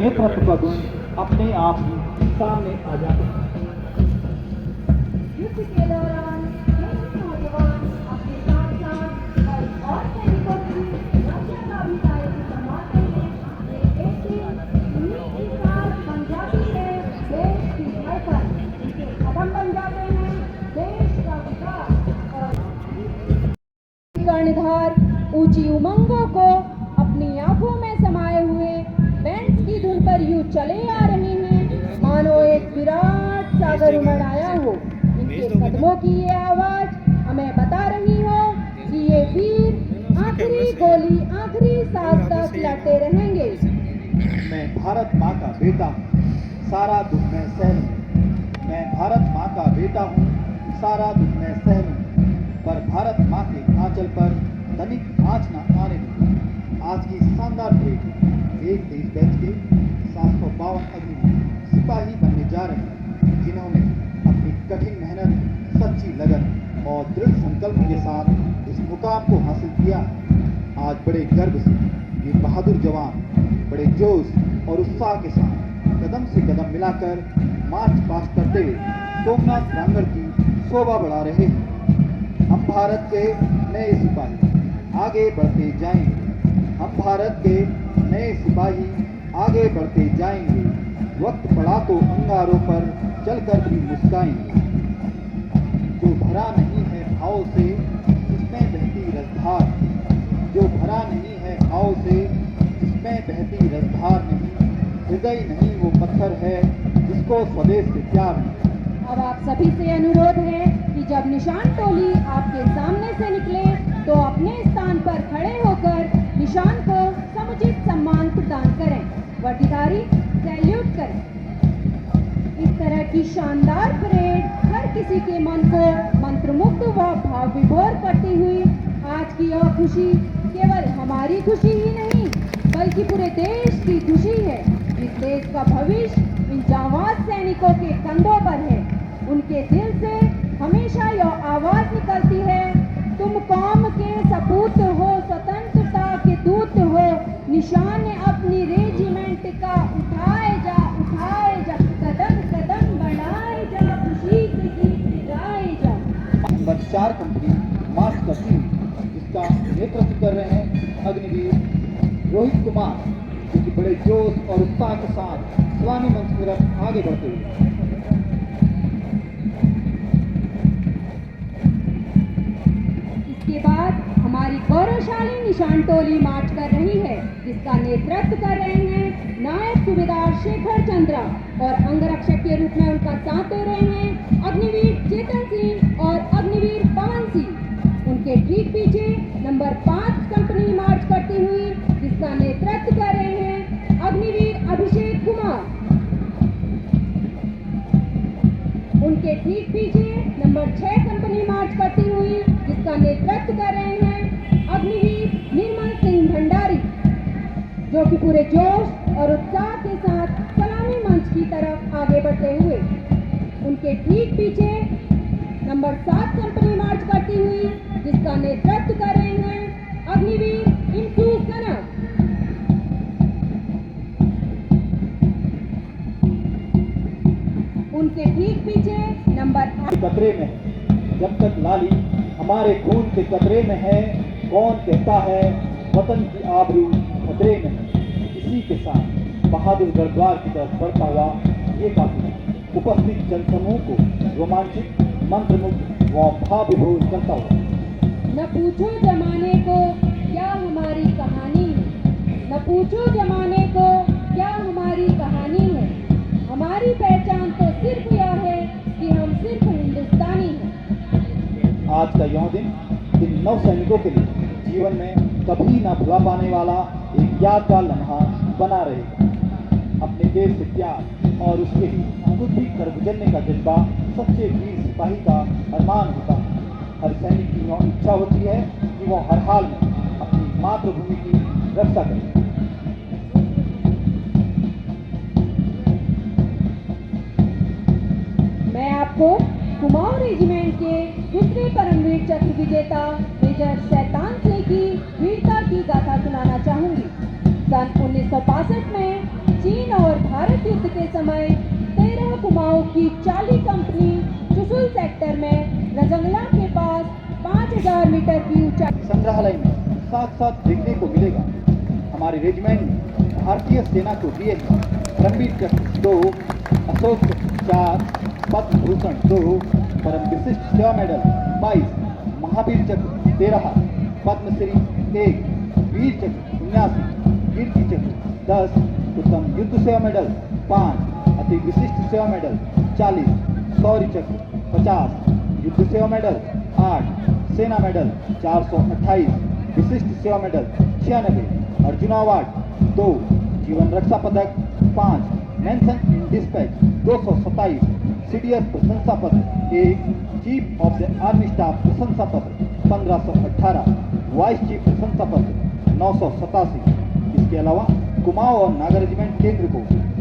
नेतृत्व का गुण अपने आप ही सामने आ जाते हैं। युद्ध के दौरान ये नौजवान अपने साथ साथ और सैनिकों की रक्षा का भी दायित्व संभालते हैं। ये एक दिन उन्हीं के साथ बन जाती है देश की धड़कन, इनके कदम बन जाते हैं देश का विकास और कर्णधार ऊंची उमंगों को अपनी आंखों में समाये हुए बैंड की धुन पर यूं चले आ रहे हैं मानो एक विराट सागर उमड़ आया हो। इनके कदमों की ये आवाज हमें बता रही हो कि ये वीर आखिरी गोली आखिरी सांस तक लड़ते रहेंगे। मैं भारत माँ का बेटा हूँ, सारा दुख मैं सह लूँ। मैं भारत माँ का बेटा हूँ, सारा दुख मैं सह लूँ। पर भारत माँ के आंचल पर तनिक आँच न आने दूँ। आज की शानदार परेड एक देश बैच के 752 अग्निवीर सिपाही बनने जा रहे हैं, जिन्होंने अपनी कठिन मेहनत, सच्ची लगन और दृढ़ संकल्प के साथ इस मुकाम को हासिल किया। आज बड़े गर्व से ये बहादुर जवान बड़े जोश और उत्साह के साथ कदम से कदम मिलाकर मार्च पास्ट करते हुए सोमनाथ प्रांगण की शोभा बढ़ा रहे हैं। हम भारत के नए सिपाही आगे बढ़ते जाएंगे। हम भारत के नए सिपाही आगे बढ़ते जाएंगे। वक्त पड़ा तो अंगारों पर चलकर भी मुस्काएंगे। जो भरा नहीं है भाव से जिसमें बहती रसधार, जो भरा नहीं है भाव से जिसमें बहती रसधार नहीं, हृदय नहीं वो पत्थर है जिसको स्वदेश से प्यार नहीं। अब आप सभी से अनुरोध है कि जब निशान टोली आपके सामने से निकले तो अपने स्थान पर खड़े होकर निशान को समुचित सम्मान प्रदान करें। वर्दीधारी सैल्यूट करें। इस तरह की शानदार परेड हर किसी के मन को मंत्रमुग्ध व भाव विभोर करती हुई आज की यह खुशी केवल हमारी खुशी ही नहीं बल्कि पूरे देश की खुशी है। इस देश का भविष्य इन जांबाज सैनिकों के कंधों पर है। उनके दिल से हमेशा यह आवाज निकलती है, तुम कौम के सपूत हो, स्वतंत्रता के दूत हो। निशान अपनी रेजिमेंट का उठाए जा कदम कदम बढ़ाए जा, खुशी से गीत गाए जा। नंबर 4 कंपनी मार्च करती हुई, जिसका नेतृत्व कर रहे हैं अग्निवीर रोहित कुमार, जो कि बड़े जोश और उत्साह के साथ सलामी मंच की तरफ आगे बढ़ते हुए। इसके बाद हमारी गौरवशाली निशान टोली मार्च कर रही है, जिसका नेतृत्व कर रहे हैं नायब सूबेदार शेखर चंद्रा और अंगरक्षक के रूप में उनका साथ दे रहे हैं अग्निवीर चेतन सिंह और अग्निवीर पवन सिंह। उनके ठीक पीछे नंबर 5 कंपनी मार्च करती हुई, जिसका नेतृत्व कर रहे हैं अग्निवीर अभिषेक कुमार। उनके ठीक पीछे नंबर 6 कंपनी मार्च करती हुई, जिसका नेतृत्व कर रहे हैं अग्निवीर निर्मल सिंह भंडारी, जो कि पूरे जोश और उत्साह के साथ सलामी मंच की तरफ आगे बढ़ते हुए। उनके ठीक पीछे नंबर 7 कंपनी मार्च करती हुई, जिसका नेतृत्व कर रहे हैं अग्निवीर इंसू कनक। उनके ठीक पीछे नंबर 8 कतरे में है। जब तक लाली हमारे खून के कतरे में है, कौन कहता है वतन की आबरू खतरे में है। इसी के साथ बहादुर गढ़द्वार की तरफ बढ़ता हुआ ये काफिला उपस्थित जनसमूह को रोमांचित, मंत्रमुग्ध व भाव विभोर करता हुआ। न पूछो जमाने को क्या हमारी कहानी है, न पूछो जमाने को क्या हमारी कहानी है। हमारी पहचान तो सिर्फ यह है कि हम सिर्फ हिंदुस्तानी हैं। आज का यह दिन इन नौ सैनिकों के लिए जीवन में कभी न भुला पाने वाला एक यादगार लम्हा बना रहेगा। अपने देश से प्यार और उसके लिए खुद भी कर गुजरने का जज्बा सच्चे वीर सिपाही का अरमान होता है। हर सैनिक की यह इच्छा होती है कि वह हर हाल में अपनी मातृभूमि की रक्षा करे। मैं आपको कुमाऊं रेजिमेंट के दूसरे परमवीर चक्र विजेता मेजर शैतान सिंह की वीरता की गाथा सुनाना चाहूंगी। सन 1962 में चीन समय 13 कुमाऊं की चाली कंपनी चुशुल सेक्टर में रजंगला के पास 5000 मीटर की ऊंचाई संग्रहालय में साथ साथ देखने को मिलेगा। हमारे रेजिमेंट ने भारतीय सेना को दिए हैं रणवीर चक्र 2, अशोक चक्र 4, पद्म भूषण 2, परम विशिष्ट सेवा मेडल 22, महावीर चक्र 13, पद्मश्री 1, वीर चक्र 79, कीर्ति चक्र 10, उत्तम युद्ध सेवा मेडल 5, अति विशिष्ट सेवा मेडल 40, शौर्य चक्र 50, युद्ध सेवा मेडल 8, सेना मेडल 428, विशिष्ट सेवा मेडल 96, अर्जुन अवार्ड 2, जीवन रक्षा पदक 5, मेंशन इन डिस्पैच 227, सीडीएस प्रशंसा पत्र 1, chief of the army staff प्रशंसा पत्र 1518, वाइस चीफ प्रशंसा पत्र 987। इसके अलावा कुमाऊं और नागा रेजिमेंट केंद्र को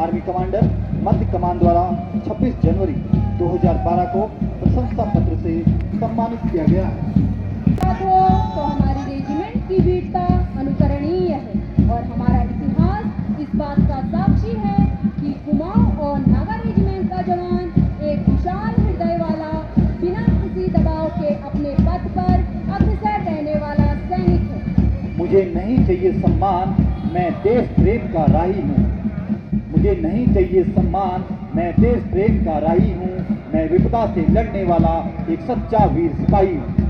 आर्मी कमांडर मध्य कमान द्वारा 26 जनवरी 2012 को प्रशंसा पत्र से सम्मानित किया गया है। बात हो तो हमारी रेजिमेंट की वीरता अनुकरणीय है और हमारा इतिहास इस बात का साक्षी है कि कुमाऊं और नागा रेजिमेंट का जवान एक विशाल हृदय वाला, बिना किसी दबाव के अपने पद पर अग्रसर रहने वाला सैनिक है। मुझे नहीं चाहिए सम्मान, मैं देश प्रेम का राही हूँ। मुझे नहीं चाहिए सम्मान, मैं देश प्रेम का राही हूँ। मैं विपदा से लड़ने वाला एक सच्चा वीर सिपाही हूँ।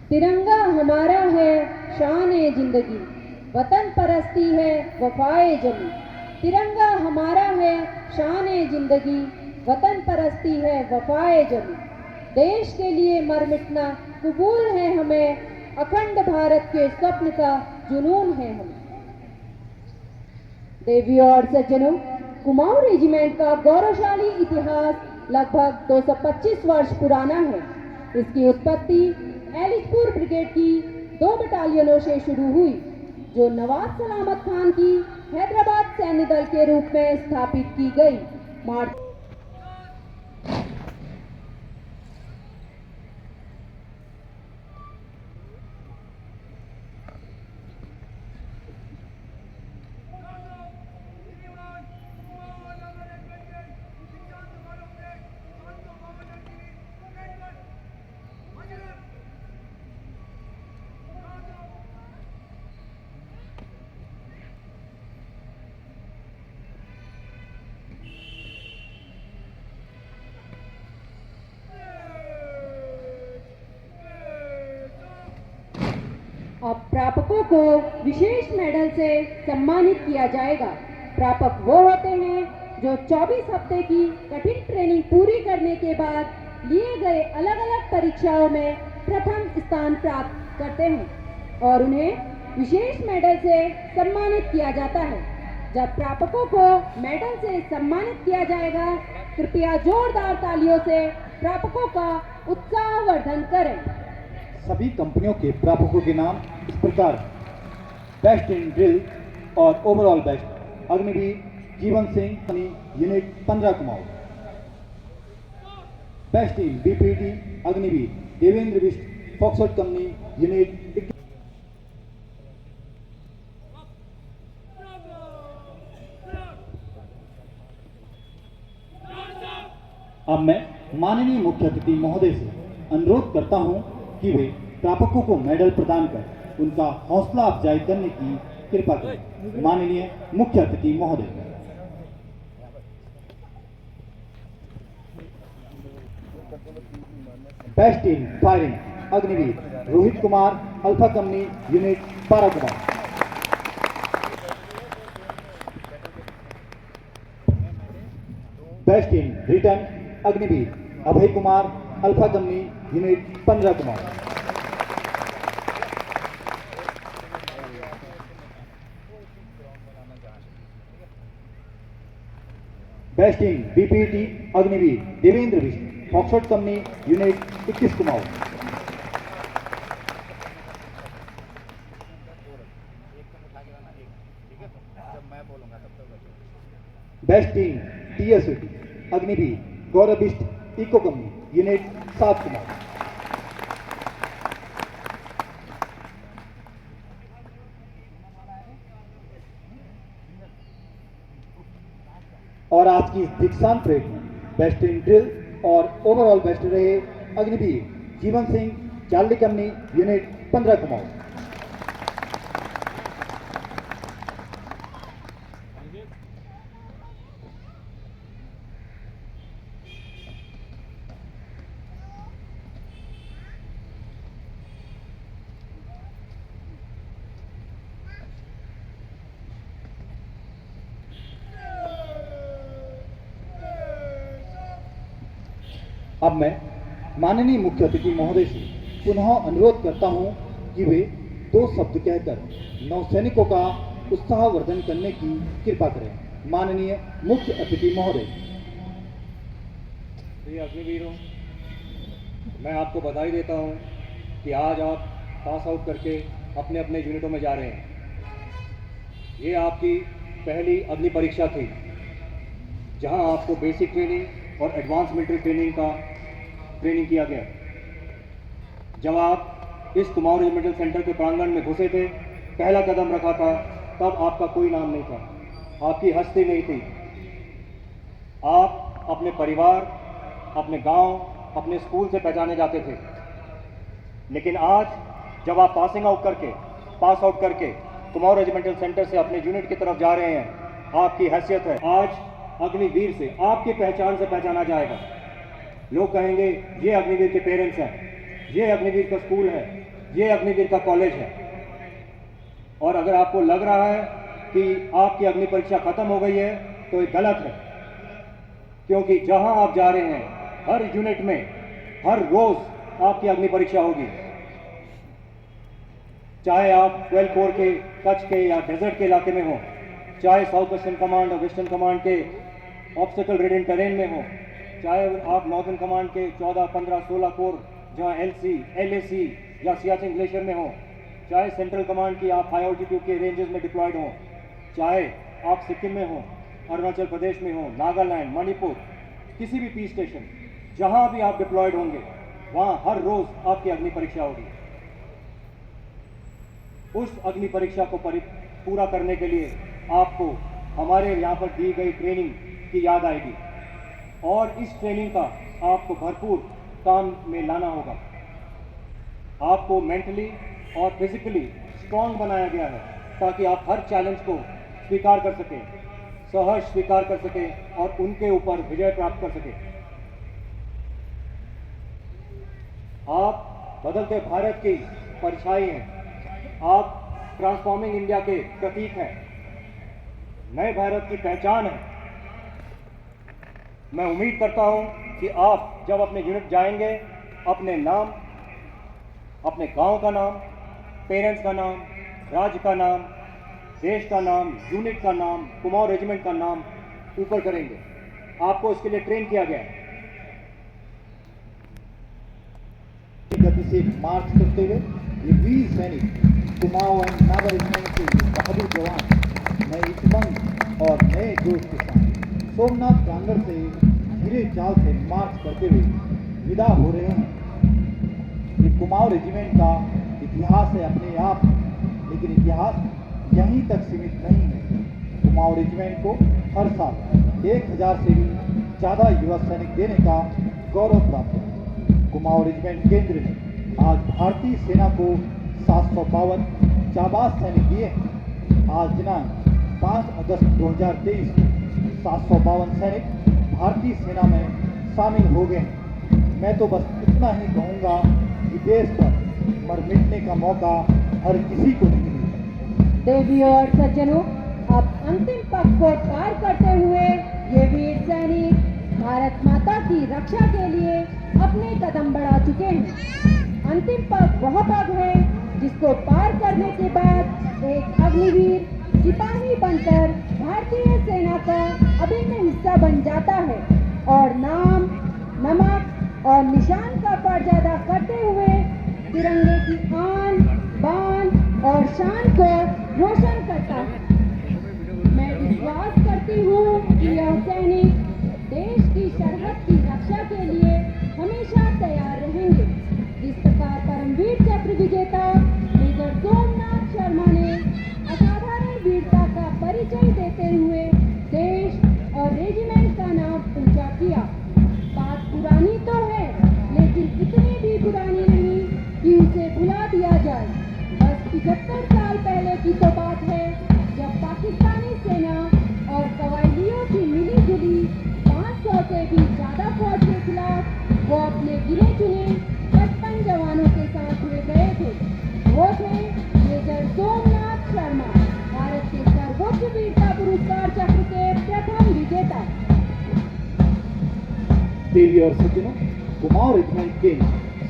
तिरंगा हमारा है शान-ए जिंदगी, वतन परस्ती है वफाए जमी। तिरंगा हमारा है शान-ए जिंदगी, वतन परस्ती है वफाए जमी। देश के लिए मर मिटना कबूल है हमें, अखंड भारत के स्वप्न का जुनून है हमें। देवियों और सज्जनों, कुमाऊं रेजिमेंट का गौरवशाली इतिहास लगभग 225 वर्ष पुराना है। इसकी उत्पत्ति एलिचपुर ब्रिगेड की 2 बटालियनों से शुरू हुई, जो नवाब सलामत खान की हैदराबाद सैन्य दल के रूप में स्थापित की गई। मार्च अब प्रापकों को विशेष मेडल से सम्मानित किया जाएगा। प्रापक वो होते हैं जो 24 हफ्ते की कठिन ट्रेनिंग पूरी करने के बाद लिए गए अलग अलग परीक्षाओं में प्रथम स्थान प्राप्त करते हैं और उन्हें विशेष मेडल से सम्मानित किया जाता है। जब प्रापकों को मेडल से सम्मानित किया जाएगा, कृपया जोरदार तालियों से प्रापकों का उत्साहवर्धन करें। सभी कंपनियों के प्रापकों के नाम इस प्रकार: बेस्ट इन ड्रिल और overall best Agniveer Jeevan Singh company unit 15 Kumaon. Best in BPT Agniveer Devendra Bisht foxtrot company unit 21। अब मैं माननीय मुख्य अतिथि महोदय से अनुरोध करता हूं कि वे प्रापकों को मेडल प्रदान कर उनका हौसला अफजाई करने की कृपा करें। माननीय मुख्य अतिथि महोदय। Best in firing Agniveer Rohit Kumar alpha company unit 12 Kumar. Best in return Agniveer Abhay Kumar alpha company unit 15 Kumar. Best in BPT Agniveer Devendra Bisht foxtrot company unit 21 Kumaon. Best in TSOT Agniveer Gaurav Bisht echo company unit 7 Kumaon. और आज की दीक्षांत परेड में बेस्ट इन ड्रिल और ओवरऑल बेस्ट रहे Agniveer Jeevan Singh charlie company unit 15 Kumaon. अब मैं माननीय मुख्य अतिथि महोदय से पुनः अनुरोध करता हूं कि वे 2 शब्द कहकर नौसैनिकों का उत्साहवर्धन करने की कृपा करें। माननीय मुख्य अतिथि महोदय। प्रिय अग्निवीरों, मैं आपको बधाई देता हूं कि आज आप पास आउट करके अपने अपने यूनिटों में जा रहे हैं। ये आपकी पहली अग्नि परीक्षा थी, जहां आपको बेसिक ट्रेनिंग और एडवांस मिलिट्री ट्रेनिंग किया गया। जब आप इस कुमाऊं रेजिमेंटल सेंटर के प्रांगण में घुसे थे, पहला कदम रखा था, तब आपका कोई नाम नहीं था, आपकी हस्ती नहीं थी। आप अपने परिवार, अपने गांव, अपने स्कूल से पहचाने जाते थे। लेकिन आज जब आप पास आउट करके कुमाऊं रेजिमेंटल सेंटर से अपने यूनिट की तरफ जा रहे हैं, आपकी हैसियत है आज अग्निवीर से, आपकी पहचान से पहचाना जाएगा। लोग कहेंगे ये अग्निवीर के पेरेंट्स हैं, ये अग्निवीर का स्कूल है, ये अग्निवीर का कॉलेज है। और अगर आपको लग रहा है कि आपकी अग्नि परीक्षा खत्म हो गई है, तो ये गलत है, क्योंकि जहां आप जा रहे हैं हर यूनिट में हर रोज आपकी अग्नि परीक्षा होगी। चाहे आप 12 कोर के, कच्छ के या डेजर्ट के इलाके में हो, चाहे साउथ वेस्टर्न कमांड और वेस्टर्न कमांड के ऑब्स्टेकल रिडन टेरेन में हो, चाहे आप नॉर्दर्न कमांड के 14, 15, 16 कोर जहां एलसी, एलएसी या सियाचिन ग्लेशियर में हो, चाहे सेंट्रल कमांड की आप हाई ऑल्टीट्यूड के रेंजेस में डिप्लॉयड हो, चाहे आप सिक्किम में हो, अरुणाचल प्रदेश में हो, नागालैंड, मणिपुर, किसी भी पीस स्टेशन, जहां भी आप डिप्लॉयड होंगे, वहां हर रोज आपकी अग्नि परीक्षा होगी। उस अग्नि परीक्षा को पूरा करने के लिए आपको हमारे यहाँ पर दी गई ट्रेनिंग की याद आएगी, और इस ट्रेनिंग का आपको भरपूर काम में लाना होगा। आपको मेंटली और फिजिकली स्ट्रांग बनाया गया है, ताकि आप हर चैलेंज को स्वीकार कर सकें, सहर्ष स्वीकार कर सकें और उनके ऊपर विजय प्राप्त कर सकें। आप बदलते भारत की परछाई हैं, आप ट्रांसफॉर्मिंग इंडिया के प्रतीक हैं, नए भारत की पहचान है। मैं उम्मीद करता हूं कि आप जब अपने यूनिट जाएंगे, अपने नाम, अपने गांव का नाम, पेरेंट्स का नाम, राज्य का नाम, देश का नाम, यूनिट का नाम, कुमाऊं रेजिमेंट का नाम ऊपर करेंगे। आपको इसके लिए ट्रेन किया गया है। गति से मार्च करते हुए ये वीर सैनिक कुमाऊं एंड नागा रेजिमेंट के बहादुर जवान नए उमंग और नए जोश के साथ सोमनाथ प्रांगण से धीरे चाल से मार्च करते हुए विदा हो रहे हैं। ये कुमाऊं रेजिमेंट का इतिहास है अपने आप, लेकिन इतिहास यहीं तक सीमित नहीं है। कुमाऊं रेजिमेंट को हर साल 1000 से भी ज़्यादा युवा सैनिक देने का गौरव प्राप्त है। कुमाऊं रेजिमेंट केंद्र ने आज भारतीय सेना को 752 जाबाज सैनिक दिए हैं। आज दिनांक 5 अगस्त 2023 को 752 सैनिक भारतीय सेना में शामिल हो गए हैं। मैं तो बस इतना ही कहूँगा कि देश पर मर मिटने का मौका हर किसी को नहीं मिलता। देवियों और सज्जनों, अब अंतिम पग को पार करते हुए ये वीर सैनिक भारत माता की रक्षा के लिए अपने कदम बढ़ा चुके हैं। अंतिम पग वह पग है जिसको पार करने के बाद एक अग्निवीर सिपाही बनकर भारतीय सेना का अभिन्न हिस्सा बन जाता है और नाम, नमक और निशान का फर्ज अदा करते हुए तिरंगे की आन, बान और शान को रोशन करता है। मैं विश्वास करती हूँ कि यह सैनिक देश की सरहद की रक्षा के लिए हमेशा तैयार रहेंगे। जिस प्रकार परमवीर चक्र विजेता मेजर सोमनाथ शर्मा ने असाधारण वीरता का परिचय देते हुए देश और रेजिमेंट का नाम ऊंचा किया। बात पुरानी तो है, लेकिन इतनी भी पुरानी नहीं कि उसे भुला दिया जाए। बस 75 साल पहले की तो बात है, जब पाकिस्तानी सेना और कबायलियों की मिली जुली 500 से भी ज्यादा फौज के खिलाफ वो अपने गिने चुने 55 जवानों के साथ हुए गए थे। वो थे मेजर सोमनाथ शर्मा, भारत के सर्वोच्च वीरता पुरस्कार चक्र के प्रथम विजेता। देवी और सज्जनों, कुमाऊं रेजिमेंट के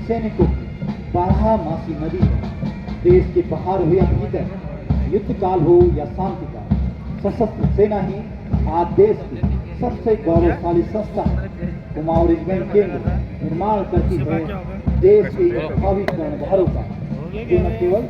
सैनिकों की बारहमासी नदी है। देश के बाहर हो या भीतर, युद्ध काल हो या शांति काल, सशस्त्र सेना ही आज देश की सबसे गौरवशाली संस्था है। कुमाऊं रेजिमेंट केंद्र निर्माण करती है देश के भावी कर्णधारों का, जो न केवल